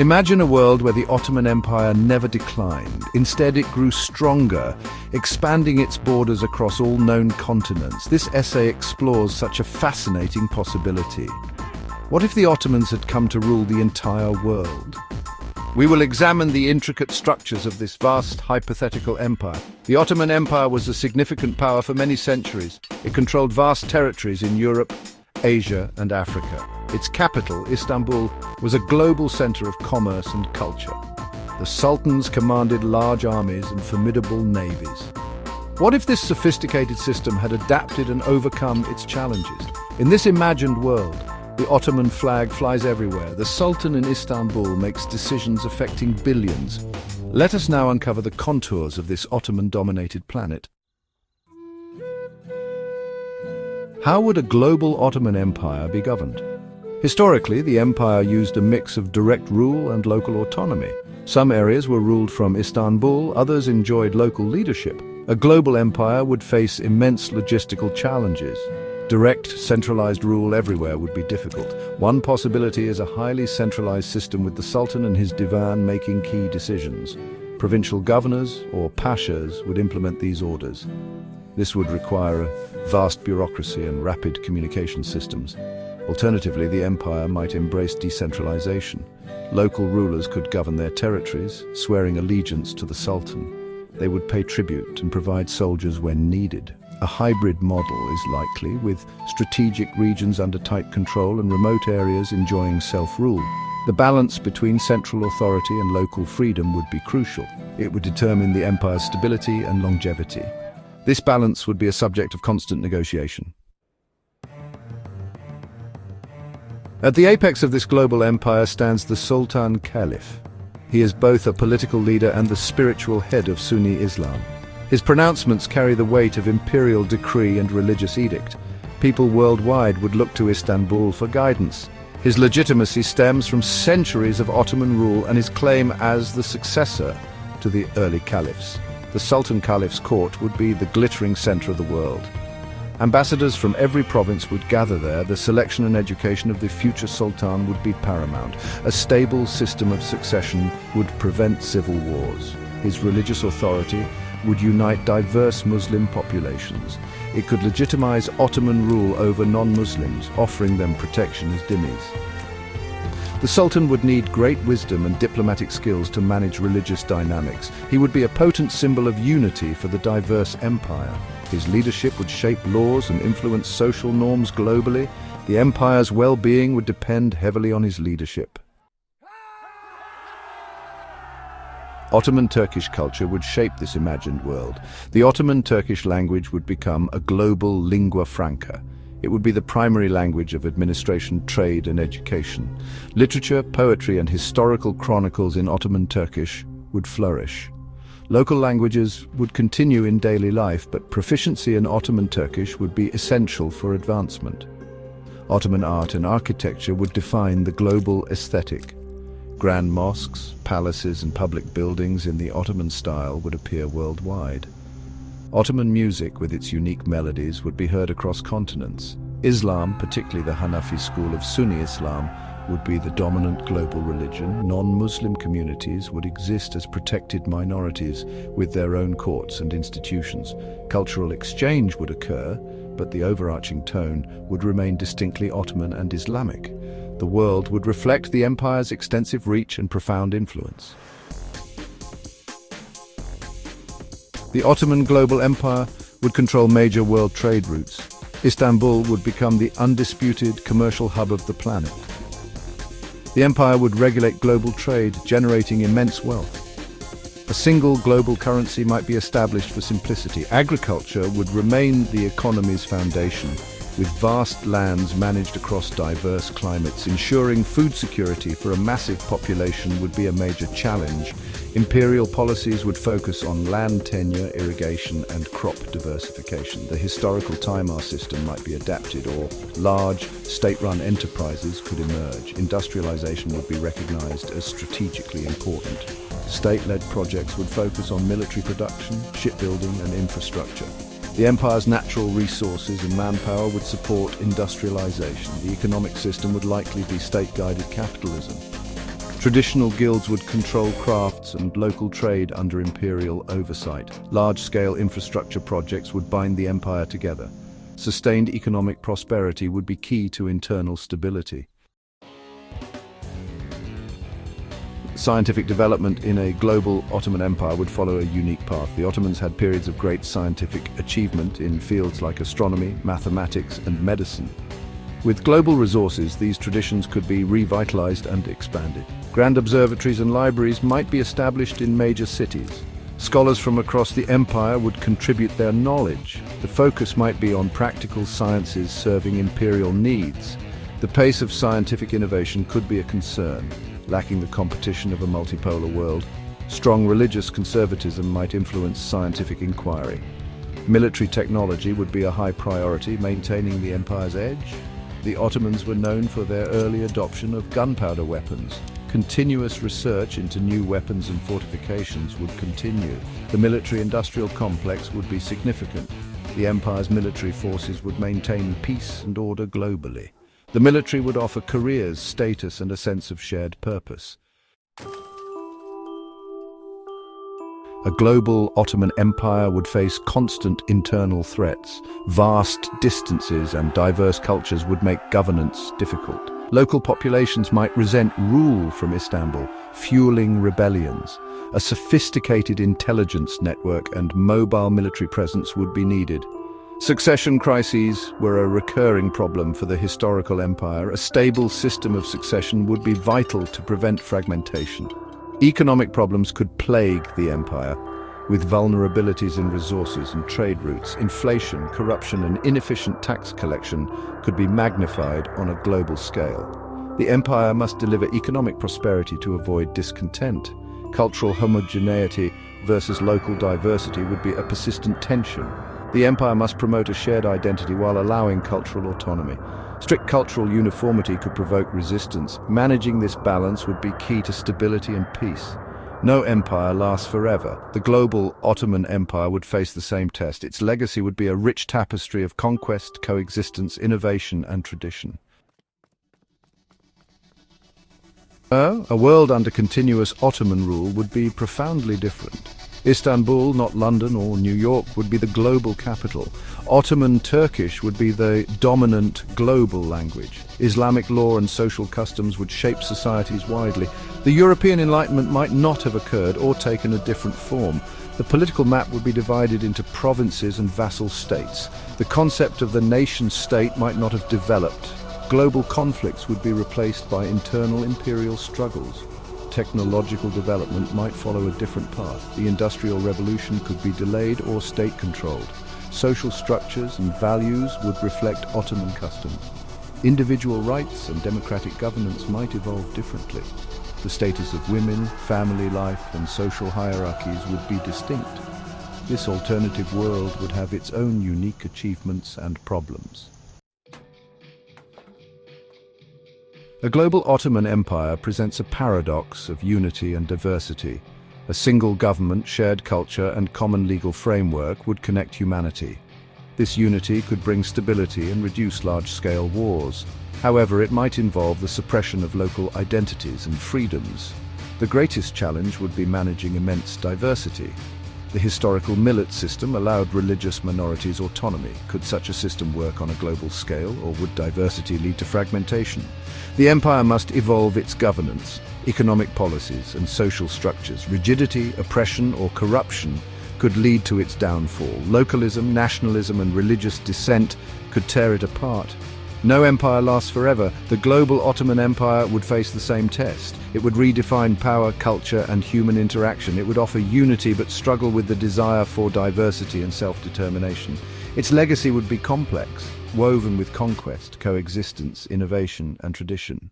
Imagine a world where the Ottoman Empire never declined. Instead, it grew stronger, expanding its borders across all known continents. This essay explores such a fascinating possibility. What if the Ottomans had come to rule the entire world? We will examine the intricate structures of this vast, hypothetical empire. The Ottoman Empire was a significant power for many centuries. It controlled vast territories in Europe, Asia, and Africa. Its capital, Istanbul, was a global center of commerce and culture. The sultans commanded large armies and formidable navies. What if this sophisticated system had adapted and overcome its challenges? In this imagined world, the Ottoman flag flies everywhere. The Sultan in Istanbul makes decisions affecting billions. Let us now uncover the contours of this Ottoman-dominated planet. How would a global Ottoman Empire be governed? Historically, the empire used a mix of direct rule and local autonomy. Some areas were ruled from Istanbul, others enjoyed local leadership. A global empire would face immense logistical challenges. Direct, centralized rule everywhere would be difficult. One possibility is a highly centralized system with the Sultan and his divan making key decisions. Provincial governors, or pashas, would implement these orders. This would require a vast bureaucracy and rapid communication systems. Alternatively, the empire might embrace decentralization. Local rulers could govern their territories, swearing allegiance to the Sultan. They would pay tribute and provide soldiers when needed. A hybrid model is likely, with strategic regions under tight control and remote areas enjoying self-rule. The balance between central authority and local freedom would be crucial. It would determine the empire's stability and longevity. This balance would be a subject of constant negotiation. At the apex of this global empire stands the Sultan-Caliph. He is both a political leader and the spiritual head of Sunni Islam. His pronouncements carry the weight of imperial decree and religious edict. People worldwide would look to Istanbul for guidance. His legitimacy stems from centuries of Ottoman rule and his claim as the successor to the early caliphs. The Sultan-Caliph's court would be the glittering center of the world. Ambassadors from every province would gather there. The selection and education of the future sultan would be paramount. A stable system of succession would prevent civil wars. His religious authority would unite diverse Muslim populations. It could legitimize Ottoman rule over non-Muslims, offering them protection as dhimmis. The Sultan would need great wisdom and diplomatic skills to manage religious dynamics. He would be a potent symbol of unity for the diverse empire. His leadership would shape laws and influence social norms globally. The empire's well-being would depend heavily on his leadership. Ottoman Turkish culture would shape this imagined world. The Ottoman Turkish language would become a global lingua franca. It would be the primary language of administration, trade, and education. Literature, poetry, and historical chronicles in Ottoman Turkish would flourish. Local languages would continue in daily life, but proficiency in Ottoman Turkish would be essential for advancement. Ottoman art and architecture would define the global aesthetic. Grand mosques, palaces, and public buildings in the Ottoman style would appear worldwide. Ottoman music, with its unique melodies, would be heard across continents. Islam, particularly the Hanafi school of Sunni Islam, would be the dominant global religion. Non-Muslim communities would exist as protected minorities with their own courts and institutions. Cultural exchange would occur, but the overarching tone would remain distinctly Ottoman and Islamic. The world would reflect the empire's extensive reach and profound influence. The Ottoman global empire would control major world trade routes. Istanbul would become the undisputed commercial hub of the planet. The empire would regulate global trade, generating immense wealth. A single global currency might be established for simplicity. Agriculture would remain the economy's foundation, with vast lands managed across diverse climates. Ensuring food security for a massive population would be a major challenge. Imperial policies would focus on land tenure, irrigation, and crop diversification. The historical timar system might be adapted, or large, state-run enterprises could emerge. Industrialization would be recognized as strategically important. State-led projects would focus on military production, shipbuilding, and infrastructure. The empire's natural resources and manpower would support industrialization. The economic system would likely be state-guided capitalism. Traditional guilds would control crafts and local trade under imperial oversight. Large-scale infrastructure projects would bind the empire together. Sustained economic prosperity would be key to internal stability. Scientific development in a global Ottoman Empire would follow a unique path. The Ottomans had periods of great scientific achievement in fields like astronomy, mathematics, and medicine. With global resources, these traditions could be revitalized and expanded. Grand observatories and libraries might be established in major cities. Scholars from across the empire would contribute their knowledge. The focus might be on practical sciences serving imperial needs. The pace of scientific innovation could be a concern, lacking the competition of a multipolar world. Strong religious conservatism might influence scientific inquiry. Military technology would be a high priority, maintaining the empire's edge. The Ottomans were known for their early adoption of gunpowder weapons. Continuous research into new weapons and fortifications would continue. The military-industrial complex would be significant. The empire's military forces would maintain peace and order globally. The military would offer careers, status, and a sense of shared purpose. A global Ottoman Empire would face constant internal threats. Vast distances and diverse cultures would make governance difficult. Local populations might resent rule from Istanbul, fueling rebellions. A sophisticated intelligence network and mobile military presence would be needed. Succession crises were a recurring problem for the historical empire. A stable system of succession would be vital to prevent fragmentation. Economic problems could plague the empire, with vulnerabilities in resources and trade routes. Inflation, corruption, and inefficient tax collection could be magnified on a global scale. The empire must deliver economic prosperity to avoid discontent. Cultural homogeneity versus local diversity would be a persistent tension. The empire must promote a shared identity while allowing cultural autonomy. Strict cultural uniformity could provoke resistance. Managing this balance would be key to stability and peace. No empire lasts forever. The global Ottoman Empire would face the same test. Its legacy would be a rich tapestry of conquest, coexistence, innovation, and tradition. A world under continuous Ottoman rule would be profoundly different. Istanbul, not London or New York, would be the global capital. Ottoman Turkish would be the dominant global language. Islamic law and social customs would shape societies widely. The European Enlightenment might not have occurred or taken a different form. The political map would be divided into provinces and vassal states. The concept of the nation-state might not have developed. Global conflicts would be replaced by internal imperial struggles. Technological development might follow a different path. The Industrial Revolution could be delayed or state-controlled. Social structures and values would reflect Ottoman customs. Individual rights and democratic governance might evolve differently. The status of women, family life, and social hierarchies would be distinct. This alternative world would have its own unique achievements and problems. A global Ottoman Empire presents a paradox of unity and diversity. A single government, shared culture, and common legal framework would connect humanity. This unity could bring stability and reduce large-scale wars. However, it might involve the suppression of local identities and freedoms. The greatest challenge would be managing immense diversity. The historical millet system allowed religious minorities autonomy. Could such a system work on a global scale, or would diversity lead to fragmentation? The empire must evolve its governance, economic policies, and social structures. Rigidity, oppression, or corruption could lead to its downfall. Localism, nationalism, and religious dissent could tear it apart. No empire lasts forever. The global Ottoman Empire would face the same test. It would redefine power, culture, and human interaction. It would offer unity but struggle with the desire for diversity and self-determination. Its legacy would be complex, woven with conquest, coexistence, innovation, and tradition.